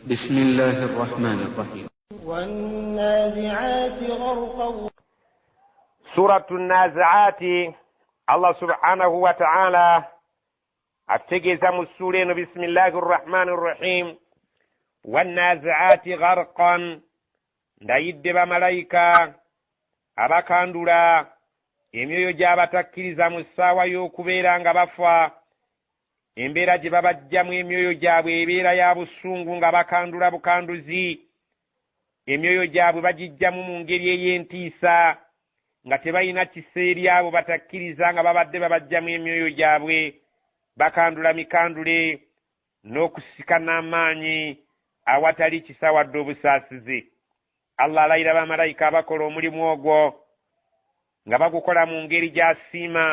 بسم الله الرحمن الرحيم والنازعات غرقا. سورة النازعات الله سبحانه وتعالى أتجز مسولين بسم الله الرحمن الرحيم والنازعات غرقا ndayidde bamalayika abakandula emyoyo gy'abatakkiriza mu ssaawa y'okubeera nga bafa, embeera gye babajjamu emyoyo gyabwe ebeera ya busungu nga bakandula bukanduzi, emyoyo gyabwe bagijjamu mu ngeri ey'entiisa nga tebalina kisa eri abo batakkiriza nga babadde babajjamu emyoyo gyabwe bakandula mikandule n'okusika n'amaanyi awatali kisa wadde obusaasizi. Allah alayira bamalayika abakola omulimu ogwo nga bagukola mu ngeri gy'asiima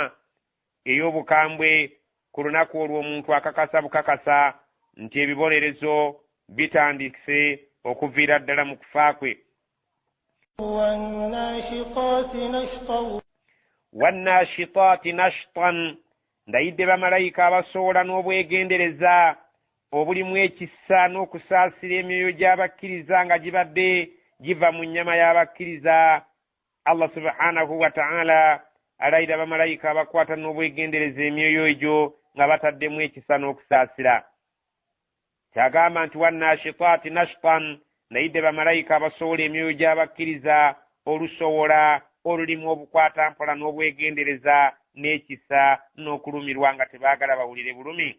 ey'obukambwe ku lunaku olwo omuntu akakasa bukakasa nti ebibonerezo bitandise okuviira ddala mu kufa kwe. wannashitaati nashtan ndayidde bamalayika abasoola n'obwegendereza obulimu ekissa n'okusaasira emyoyo gy'abakkiriza nga gibadde giva mu nnyama y'abakkiriza. Allah subhanahu wa ta'ala alayira bamalayika abakwata n'obwegendereza emyoyo egyo nga bataddemu ekisa n'okusaasira. kyagamba nti wannashitaati nashtan ndayidde bamalayika abasoola emyoyo gy'abakkiriza olusowola olulimu obukwata mpola n'obwegendereza n'ekisa n'okulumirwa nga tebaagala bawulire bulumi.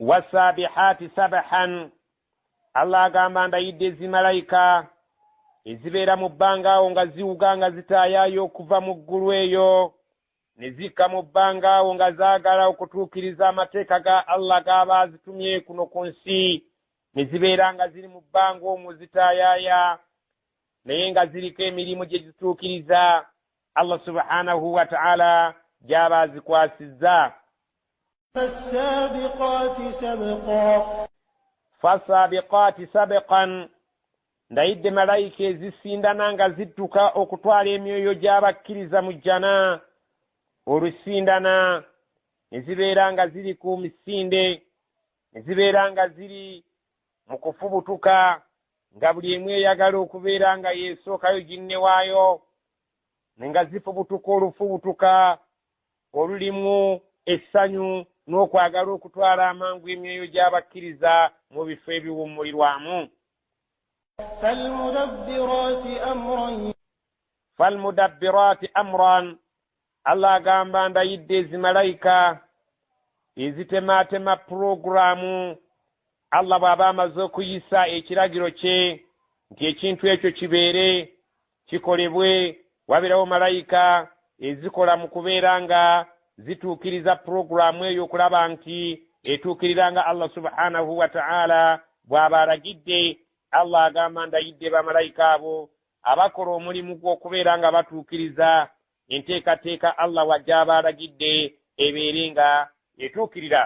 wasaabihaati sabahan Allah agamba ndayidde ezimalayika ezibeera mu bbanga awo nga ziwuga nga zitaayaayo okuva mu ggulu eyo ne zikka mu bbanga awo nga zaagala okutuukiriza amateeka ga Allah g'aba azitumye kuno ku nsi, ne zibeera nga ziri mu bbanga omwo zitaayaaya naye nga ziriko emirimu gye zituukiriza Allah subhanahu wa ta'ala gy'aba azikwasizza. fasaabiqaati sabqan ndayidde malayika ezisindana nga zidduka okutwala emyoyo gy'abakkiriza mu jjana. olusindana ne zibeera nga ziri ku misinde, ne zibeera nga ziri mu kufubutuka nga buli emu eyagala okubeera nga yeesookayo ginne waayo, nga zifubutuka olufubutuka olulimu essanyu n'okwagala okutwala amangu emyoyo gy'abakkiriza mu bifo ebiwummulirwamu. falmudabbiraati amran Allah agamba ndayidde ezimalayika ezitemaatema puroguramu Allah bw'aba amaze okuyisa ekiragiro kye nti ekintu ekyo kibeere kikolebwe, wabirawo malayika ezikola mu kubeera nga zituukiriza puroguramu eyo okulaba nti etuukirira nga Allah subhanahu wa ta'ala bw'aba alagidde. Allah agamba ndayidde bamalayika abo abakola omulimu gw'okubeera nga batuukiriza enteekateeka Allah wajja alagidde ebeere nga etuukirira.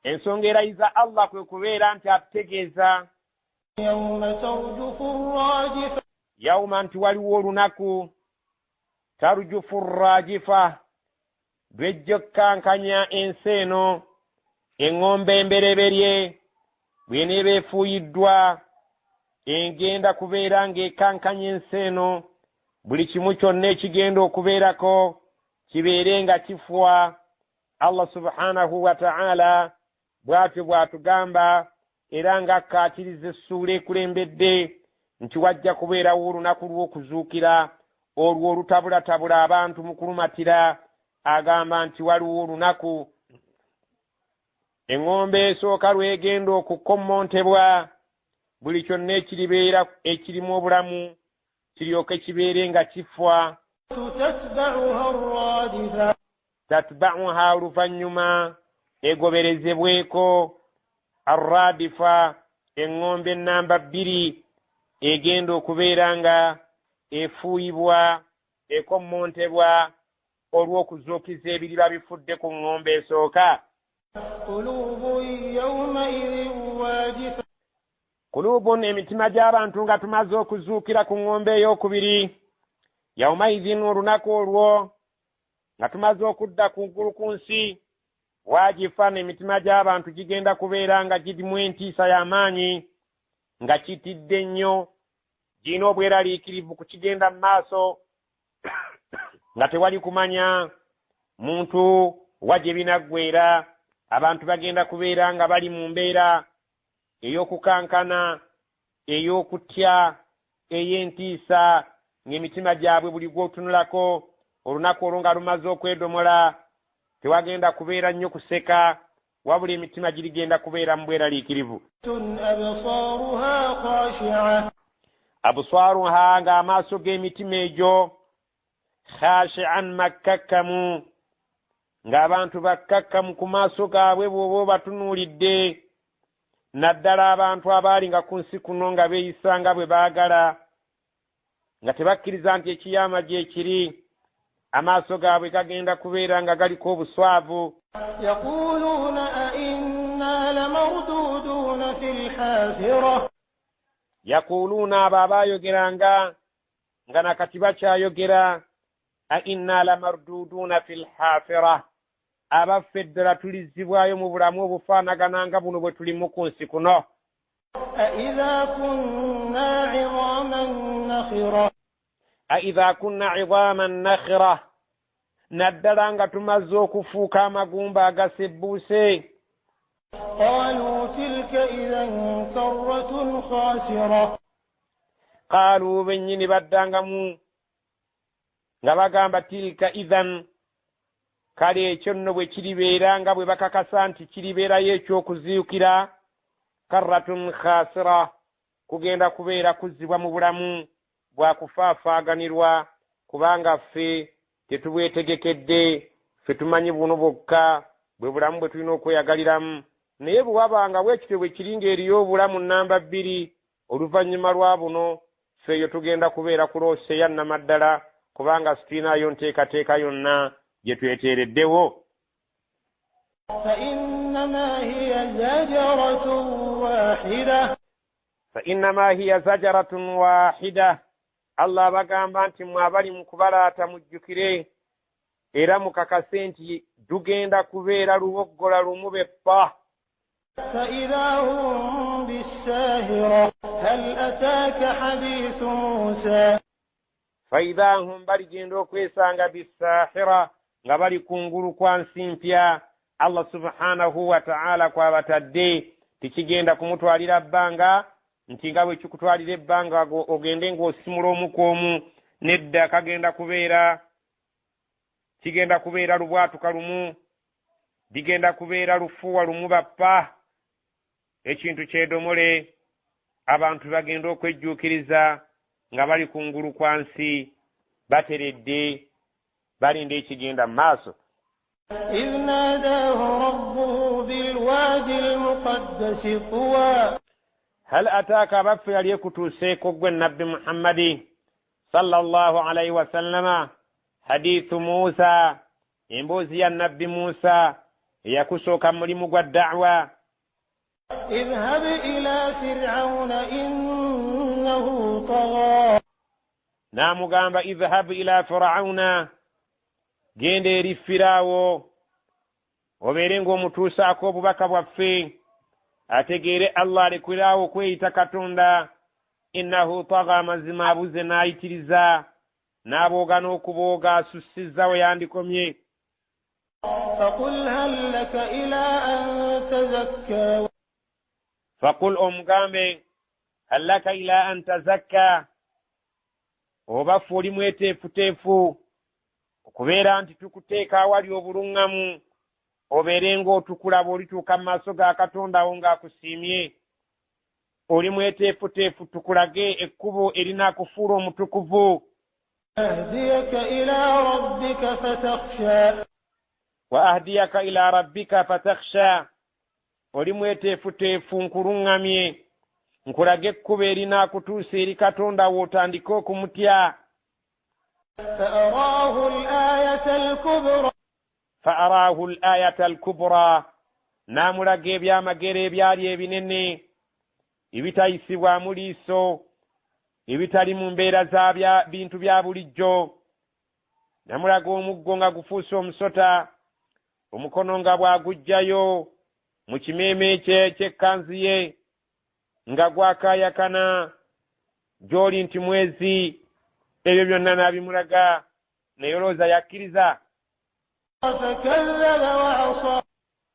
ensonga erayiza Allah kwe kubeera nti atutegeeza yawma nti waliwo olunaku tarujufu rajifa lwejja okkankanya ensi eno, eŋŋombe embereberye bw'eneeba efuuyiddwa egenda kubeera ng'ekankanya ensi eno, buli kimu kyonna ekigenda okubeerako kibeere nga kifwa. Allah subhanahu wa ta'ala bw'atyo bw'atugamba era ng'akkaatiriza essuula ekulembedde nti wajja kubeerawo olunaku lw'okuzuukira olwo olutabulatabula abantu mu kulumatira. Agamba nti waliwo olunaku eŋŋombe esooka lw'egenda okukommontebwa, buli kyonna ekiribeera ekirimu obulamu kiryoke kibeere nga kifwa. tatba'uha oluvannyuma egoberezebweko arradifa eŋŋombe namba 2 egenda okubeera nga efuuyibwa ekommontebwa olw'okuzuukiza ebiriba bifudde ku ŋŋombe esooka. kulubun emitima gy'abantu nga tumaze okuzuukira ku ŋŋombe ey'okubiri. yawmaidhin olunaku olwo nga tumaze okudda ku ggulu ku nsi wagifana emitima gy'abantu gigenda kubeera nga girimu entiisa y'amaanyi nga kitidde nnyo girina obweraliikirivu ku kigenda mu maaso nga tewali kumanya muntu wa gye binaggweera. Abantu bagenda kubeera nga bali mu mbeera ey'okukankana, ey'okutya, ey'entiisa, ng'emitima gyabwe buli gw'otunulako olunaku olwo nga lumaze okwedomola tewagenda kubeera nnyo kuseka, wabula emitima girigenda kubeera mu bweraliikirivu. Abusaaruha ng'amaaso g'emitima egyo khashi'an makkakkamu, ng'abantu bakkakkamu ku maaso gaabwe bw'oba obatunuulidde, naddala abantu abaali nga ku nsi kuno nga beeyisa nga bwe baagala, nga tebakkiriza nti ekiyama gye kiri. Amaaso gaabwe gagenda kubeera nga galiko obuswavu. يقولون أئنا لمردودون في الحافرة. Yakuluuna abo abaayogeranga nga nakati bakyayogera, ainna lamarduduuna fi lhafira, abaffe ddala tulizzibwayo mu bulamu obufaanagana nga buno bwe tulimu ku nsi kuno. أإذا كنا عظاما نخرة. أإذا كنا عظاما نخرة, naddala nga tumaze okufuuka amagumba agasebbuuse. قالوا تلك إذا كرة خاسرة. قالوا bennyini baddangamu nga bagamba tilka idhan, kale ekyo nno bwe kiribeera nga bwe bakakasa nti kiribeerayo ekyokuziukira, karratun khasira, kugenda kubeera kuzzibwa mu bulamu bwa kufaafaaganirwa, kubanga ffe tetubwetegekedde, ffe tumanyi buno bwokka bwe bulamu bwe tulina okweyagaliramu. Naye bwe wabanga bwekityo bwe kiri ng'eriyo obulamu nnamba 2 oluvannyuma lwa buno, ffeeyo tugenda kubeera kulooseeya nnamaddala, kubanga situlinayo nteekateeka yonna gye tweteereddewo. فإنما هي زجرة واحدة. فإنما هي زجرة واحدة. Allah bagamba nti mwe abali mu kubalaata mujjukire era mukakase nti tugenda kubeera luwoggola lumu beppa. فإذا هم بالساهرة هل أتاك حديث موسى. فإذا هم baligenda okwesanga bisahira nga bali kungulu kwa nsi mpya Allah subhanahu wa ta'ala kwabatadde, tikigenda kumutwalira bbanga nti nga bwe kikutwalira ebbanga ogende ng'osimula omukomu. Nedda kigenda kubeera lubwatuka lumu, ligenda kubeera lufuuwa lumu bappa. Ekintu kyedomole, abantu bagenda okwejjuukiriza nga bali kungulu kwa nsi bateredde balinda ekigenda mu maaso. إذ ناداه ربه بالوادي المقدس طوى. هل أتاك بف يليكتوسيك النبي محمد صلى الله عليه وسلم حديث موسى إنبوزي النبي موسى يكسوك ملمك الدعوة. اذهب إلى فرعون إنه طغى. نعم قام اذهب إلى فرعون, genda eri Firaawo obeere ng'omutuusaako obubaka bwaffe, ategeere Allah alekulaawo okweyita Katonda. Innahu tagha, mazima abuze n'ayitiriza n'abooga n'okubooga, asussizza we yandikomye. فقل هل لك إلى أن تزكى. فقل omugambe hal laka ila an tazakka, oba ffe oli mweteefuteefu okubeera nti tukuteeka awali obuluŋŋamu, obeere ng'otukulaba olituuka mu maaso ga Katonda wo ng'akusiimye. Oli mweteefuteefu tukulage ekkubo erinaakufuula omutukuvu. أهديك إلى ربك فتخشى. وأهديك إلى ربك فتخشى, oli mweteefuteefu nkuluŋŋamye nkulage ekkubo erinaakutuusa eri Katonda wo otandike okumutya. فأراه الآية الكبرى, naamulaga ebyamagero ebyali ebinene ebitayisibwamu liiso, ebitali mu mbeera za bintu bya bulijjo. Namulaga omuggo nga gufuuse omusota, omukono nga bw'agujjayo mu kimeeme ky'ekkanzu ye nga gwakaayakana gy'oli nti mwezi, ebyo byonna n'abimulaga naye olowooza yakkiriza.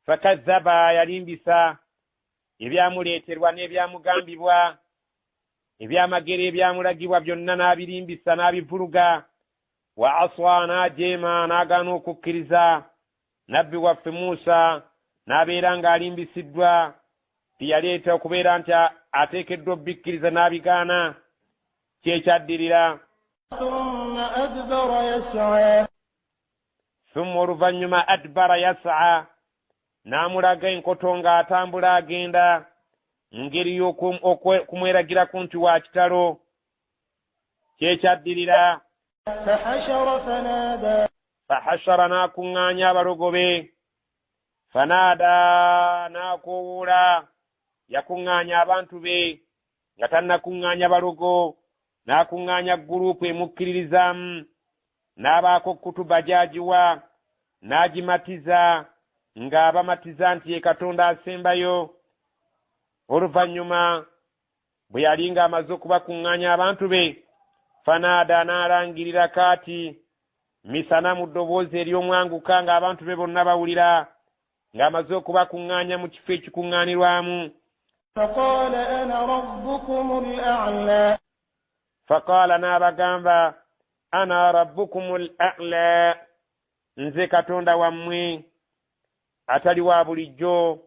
Fakazzaba, yalimbisa ebyamuleeterwa n'ebyamugambibwa, ebyamagero ebyamulagibwa byonna n'abirimbisa n'abivuluga. Wa aswa, n'ajeema n'agaana okukkiriza. Nabbi waffe Muusa n'abeera ng'alimbisiddwa, tiyaleeta okubeera nti ateekeddwa obbikkiriza n'abigaana. Kyekyaddirira thumma oluvannyuma adbara yas'a, n'amulaga enkoto ng'atambula agenda mu ngeri y'okumweragiraku nti wa kitalo. Kyekyaddirira fahashara, n'akuŋŋaanya abalogobe. Fanaada, n'akoowoola. Yakuŋŋaanya abantu be nga tannakuŋŋaanya balogo, n'akuŋŋaanya guruupu emukkiririzaamu, n'abaako kutuba gy'agiwa, n'agimatiza ng'abamatiza nti ye Katonda asembayo. Oluvannyuma bwe yali ng'amaze okubakuŋŋaanya abantu be, fanaada, n'alangirira kaati misana mu ddoboozi ery'omwanguka ng'abantu be bonna bawulira, ng'amaze okubakuŋŋaanya mu kifo ekikuŋŋaanirwamu. Faqaala, n'abagamba, ana rabbukumul a'la, nze Katonda wammwe atali wa bulijjo,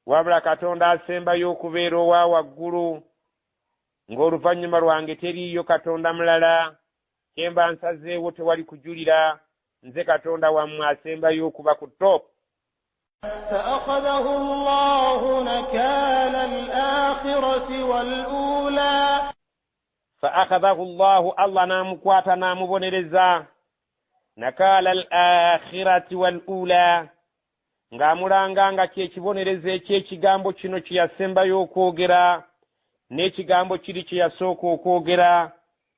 wabula Katonda asembayo okubeera owa waggulu, ng'oluvannyuma lwange teriiyo Katonda mulala, kyemba nsazeewo tewali kujulira, nze Katonda wammwe asembayo okuba ku top. فأخذه الله نكال الآخرة والأولى. فأخذه الله، الله نامكواتا نامبونرزا، نكال الآخرة والأولى، ng'amulanga nga kyekibonereza ekyekigambo kino kye yasembayo okwogera n'ekigambo kiri kye yasooka okwogera.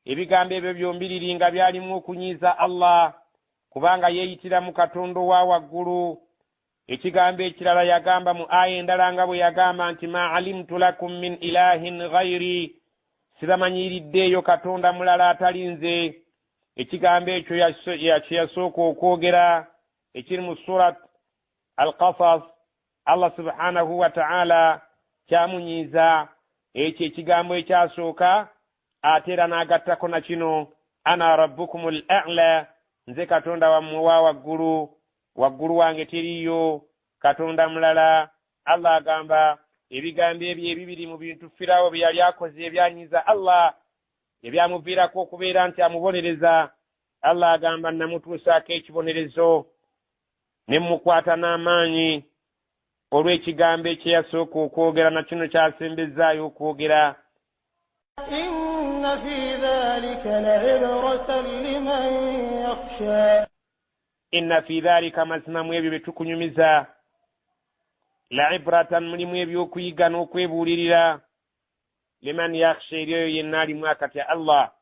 Ebigambo ebyo byombiriri nga byalimu okunyiiza Allah, kubanga yeeyitiramu Katonda owa waggulu. Ekigambo ekirala yagamba mu aya endala nga bwe yagamba nti ma alimtu lakum min ilahin ghayri, sibamanyiriddeeyo Katonda mulala atali nze. Ekigambo ekyo yasooka okwogera ekiri mu Sulat Al-Qasas. Allah subhanahu wa ta'ala kyamunyiiza ekyo ekigambo ekyasooka, ate era n'agattako na kino, ana rabbukumul a'la, nze Katonda wammwe wa waggulu, waggulu wange teriiyo Katonda mulala. Allah agamba ebigambo ebyo ebibiri mu bintu Firawo bye yali akoze ebyanyiza Allah, ebyamuviirako okubeera nti amubonereza. Allah agamba namutuusaako ekibonerezo ne mukwata n'amaanyi olw'ekigambo ekye yasooka okwogera na kino kyasembezaayo okwogera. Inna fi dhalika la'ibratan liman yakhsha. Inna fi dhalika, mazima mu ebyo bye tukunyumiza, la'ibratan, mulimu ebyokuyiga n'okwebuulirira, liman yakhsha, eryoyo yenna alimu akatya Allah.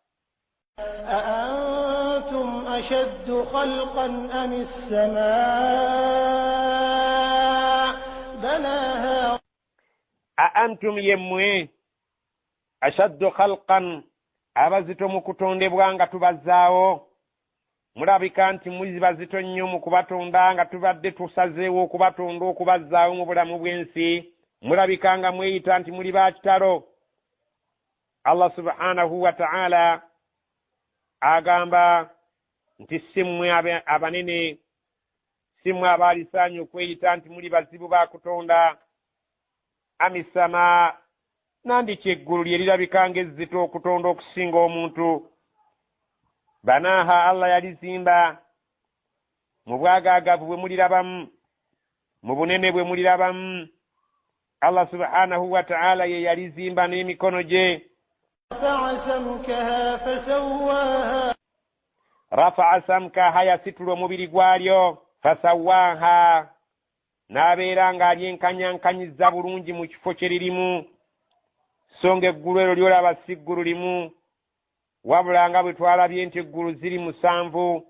أأنتم أشد خلقا أم السماء بناها. أأنتم يموي أشد خلقا, abazito mu kutondebwa nga tubazzaawo. Mulabika nti muli bazito nnyo mu kubatonda nga tubadde tusazeewo okubatonda okubazzaawo mu bulamu bw'ensi. Mulabika nga mweyita nti muli ba kitalo. Allah subhanahu wa ta'ala agamba nti si mmwe abanene, si mmwe abaalisaanye okweyita nti muli bazibu ba kutonda. Amisama, nandiki eggulu lye lirabika ng'ezzito okutonda okusinga omuntu. Banaha, Allah yalizimba, mu bwagaagavu bwe mulirabamu, mu bunene bwe mulirabamu. Allah subhanahu wa ta'ala ye yalizimba n'emikono gye. Rafa'a samkaha, yasitula omubiri gwalyo. Fasawaha, n'abeera ng'alyenkanyankanyizza bulungi mu kifo kye lirimu. So ng'eggulu eryo lyolaba si ggulu limu, wabula nga bwe twalabye nti eggulu ziri 7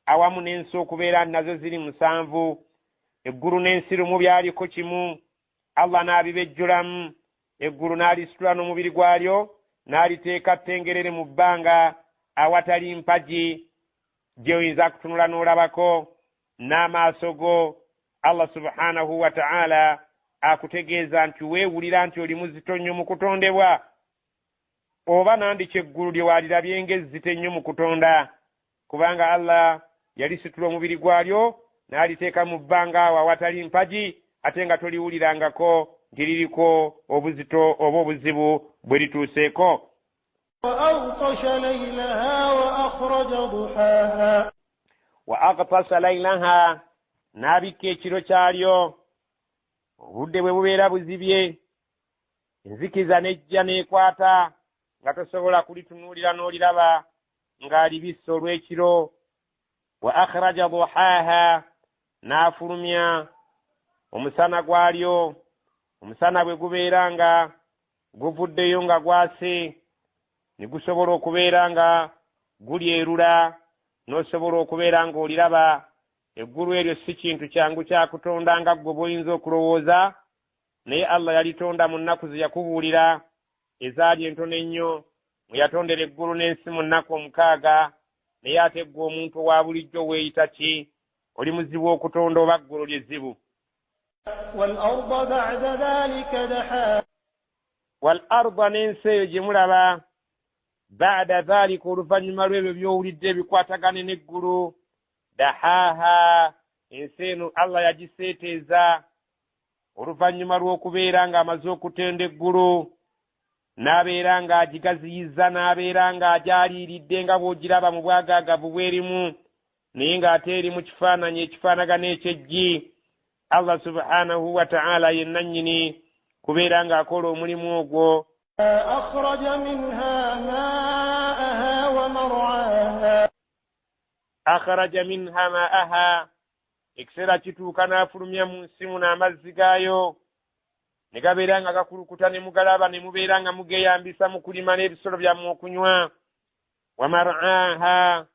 awamu n'ensi okubeera nazo ziri 7. eggulu n'ensi lumu byaliko kimu. Allah n'abibejjulamu, eggulu n'alisitula n'omubiri gwalyo n'aliteeka ttengerere mu bbanga awatali mpagi gy'oyinza kutunula n'olabako n'amaaso go. Allah subhanahu wa ta'ala akutegeeza nti weewulira nti oli muzito nnyo mu kutondebwa, oba nandiki eggulu lye walirabye ng'ezzito ennyo mu kutonda, kubanga Allah yalisitula omubiri gwalyo n'aliteeka mu bbanga awo awatali mpagi, ate nga toliwulirangako nti liriko obuzito oba obuzibu bwe lituuseeko. wa aghtasa laylaha, n'abikka ekiro kyalyo obudde bwe bubeera buzibye, enzikiza nejja n'ekwata nga tosobola kulitunuulira n'oliraba ng'alibisse olw'ekiro. wa akhraja duhaha, n'afulumya omusana gwalyo, omusana bwe gubeera nga guvuddeyo nga gwase, ne gusobola okubeera nga gulyerula, n'osobola okubeera ng'oliraba. eggulu eryo si kintu kyangu kyakutonda nga ggwe bw'oyinza okulowooza, naye Allah yalitonda mu nnaku ze yakubuulira ezaali entono ennyo. mwe yatondera eggulu n'ensi mu nnaku 6, naye ate ggwe omuntu owa bulijjo weeyita ki? oli muzibu okutonda oba ggulu lyezzibu? wal arda, n'ensi eyo gye mulaba, ba'da dhalika, oluvannyuma lw'ebyo by'owulidde ebikwatagane n'eggulu, dahaha, ensi eno Allah yagiseeteeza oluvannyuma lw'okubeera ng'amaze okutenda eggulu, n'abeera ng'agigaziyizza, n'abeera ng'agyaliiridde nga bw'ogiraba mu bwagaagavu bw'erimu, naye ng'ate eri mu kifaananyi ekifaanagana eky'eggi. Allah subhanahu wa ta'ala yenna nnyini kubeera ng'akola omulimu ogwo. akhraja minha ma'aha wa mar'aha, akhraja minha ma'aha, ekiseera kituuka n'afulumya mu nsi muno amazzi gaayo, ne gabeera nga gakulukuta ne mugalaba, ne mubeera nga mugeyambisa mu kulima n'ebisolo byammwe okunywa. wa mar'aha,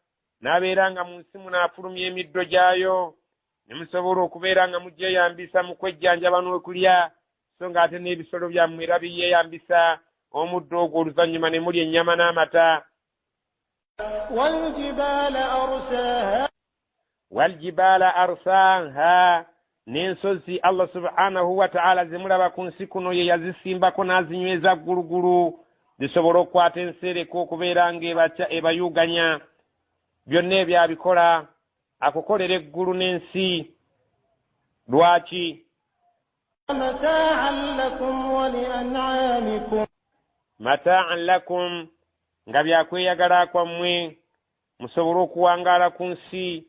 n'abeera nga mu nsi muno afulumya emiddo gyayo, ne musobola okubeera nga mugyeyambisa mu kwejjanjaba n'okulya, so ng'ate n'ebisolo byammwe era biyeeyambisa omuddo ogwo, oluvannyuma ne mulya ennyama n'amata. waljibaala arsaaha, n'ensozi Allah subhanahu wa ta'ala ze mulaba ku nsi kuno ye yazisimbako n'azinyweza ggulugulu, zisobole okukwata ensereko okubeera ng'ebayuganya. byonna ebyo abikola, akukolera eggulu n'ensi. lwaki? mataan lakum, nga byakweyagala kwammwe, musobole okuwangaala ku nsi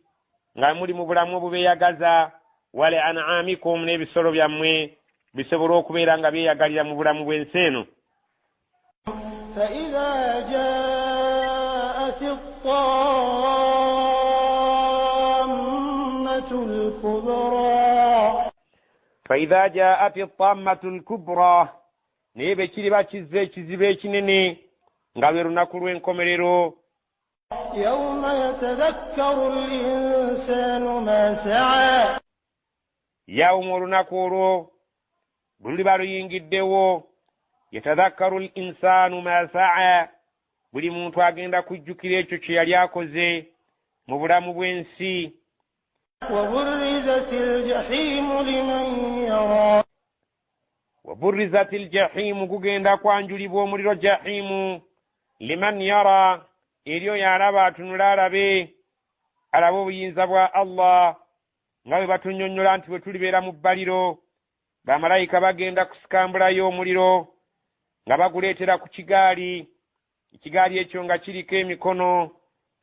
nga muli mu bulamu obubeeyagaza. wali an'amikum, n'ebisolo byammwe bisobole okubeera nga byeyagalira mu bulamu bw'ensi eno. فإذا جاءت الطامة الكبرى, naye bwe kiriba kizze ekizibu ekinene nga lwe lunaku lw'enkomerero. yawma yatadhakkaru al-insaanu ma sa'a, yawma, olunaku olwo luliba luyingiddewo. yatadhakkaru al-insaanu ma sa'a, buli muntu agenda kujjukira ekyo kye yali akoze mu bulamu bw'ensi. وبرزت الجحيم لمن يرى, وبرزت الجحيم, kugenda kwanjulibwa omuliro jahimu, liman yara, eryo yalaba atunula alabe obuyinza bwa Allah, nga bwe batunnyonnyola nti bwe tulibeera mu bbaliro, bamalayika bagenda kusikambulayo omuliro nga baguleetera ku kigaali. ekigaali ekyo nga kiriko emikono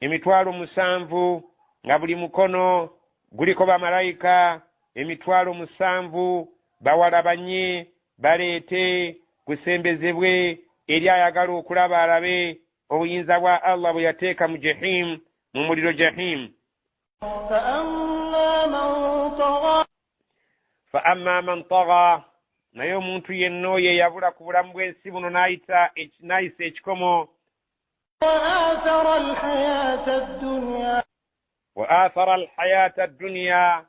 7,000, nga buli mukono guliko bamalayika 7,000 bawalabanye baleete kusembezebwe eri ayagala okulaba alabe obuyinza bwa Allah bwe yateeka mu jahim, mu muliro jahim. fa amma man tagha, naye omuntu yenna oyo yabula ku bulamu bw'ensi buno n'ayisa ekikomo. wa athara alhayata ad-dunya,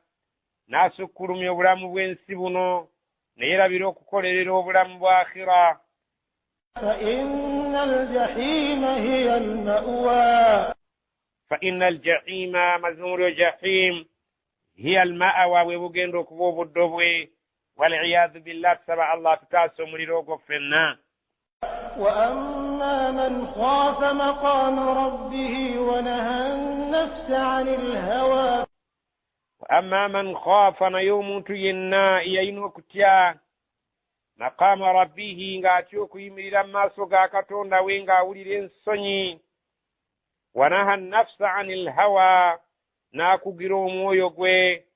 n'asukkulumya obulamu bw'ensi buno ne yeerabira okukolerera obulamu bwa akhira. فإن الجحيم هي المأوى فإن الجحيم مزمور جحيم هي المأوى وبugenda okuba obuddo bwe. والعياذ بالله تسبع الله تتاسو muliro ogw'offenna. وأما من خاف مقام ربه ونهى النفس عن الهوى وأما من خاف نيوم ينا يين okutya maqama rabbihi ng'atya okuyimirira mu maaso ga Katonda we ng'awulira ensonyi. wanaha nafsa anil hawa n'akugira omwoyo gwe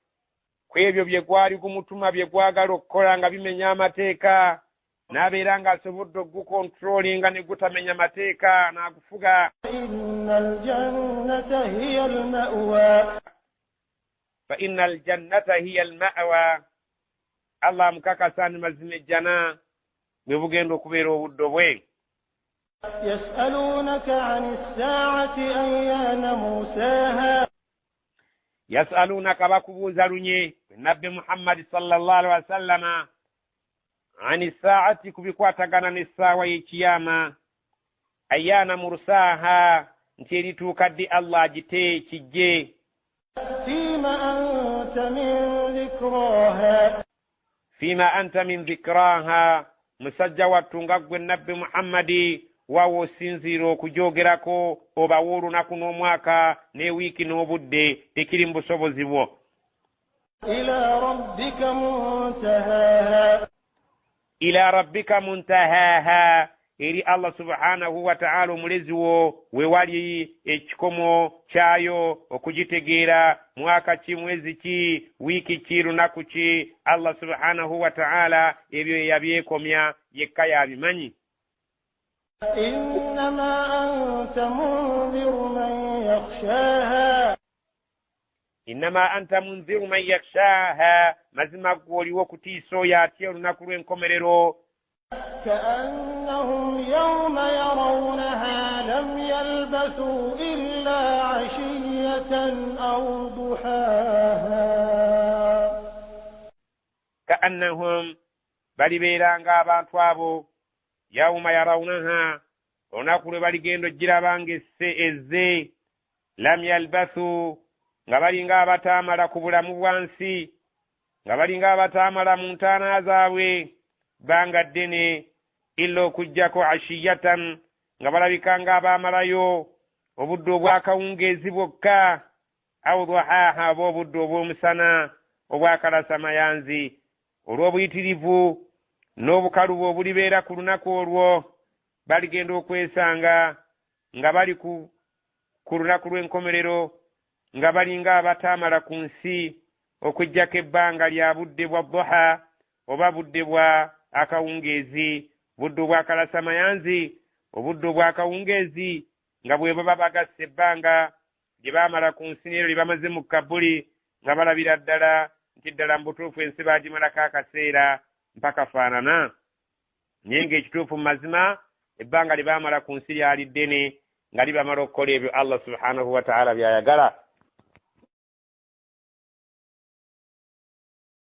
ku ebyo bye gwali gumutuma bye gwagala okukola nga bimenya amateeka, n'abeera ng'asobodde ogukontrolinga ne gutamenya amateeka n'agufuga. fa inna aljannata hiya almawa. Allah amukakasa ni mazima ejjana bwe bugenda okubeera obuddo bwe. yasalunaka ani ssaati ayyaana muusaaha. yasalunaka bakubuuza lunye nabbi Muhammad sallallahu alaihi wasallama ani ssaati ku bikwatagana n'essaawa y'ekiyama. ayyaana mursaaha nti erituuka ddi Allah agite kijje. fiima anta min dhikraaha. fima anta min dhikraha. musajja wattu nga ggwe nabbi Muhammadi waawo osinziira okujoogerako obawo olunaku n'omwaka n'ewiiki n'obudde tekiri mu busobozi bwo. ila rabbika muntahaha. ila rabbika muntahaha. eri Allah subhanahu wa ta'ala omulezi wo we wali ekikomo kyayo okugitegeera mwaka ki mwezi ki wiiki ki lunaku ki. Allah subhanahu wa ta'ala ebyo yabyekomya yekka yabimanyi. innama anta munziru man yakhshaha. innama anta munziru man yakhshaha. mazima gwe oliwo okutiisa oyo atya olunaku lw'enkomerero. كأنهم يوم يرونها لم يلبثوا إلا عشية أو ضحاها. كأنهم balibeeranga abantu abo yawma yarawunaha olunaku lwe baligenda ogirabanga ezze lam yalbathu nga balinga abataamala ku bulamu bwansi, nga balinga abataamala mu ntaana zaabwe banga ddene illa okujjako ashiyatan nga balabikanga abaamalayo obudde obwakawungeezi bwokka aw duhaha oba obudde obw'omusana obwakalasamayanzi. olw'obuyitirivu n'obukalubu obulibeera ku lunaku olwo baligenda okwesanga nga bali ku lunaku lw'enkomerero nga balinga abataamala ku nsi okujjako ebbanga lya budde bwa duha oba budde bwa akawungeezi. budde obwakalasamayanzi obudde obwakawungeezi nga bwe baba bagasse ebbanga gye baamala ku nsi neero lye bamaze mu kabuli nga balabira ddala nti ddala mu butuufu ensi baagimalako akaseera mpaka faanana. naye ng'ekituufu mu mazima ebbanga lye baamala ku nsi lyali ddene nga libamala okukola ebyo Allah subhanahu wa ta'ala by'ayagala.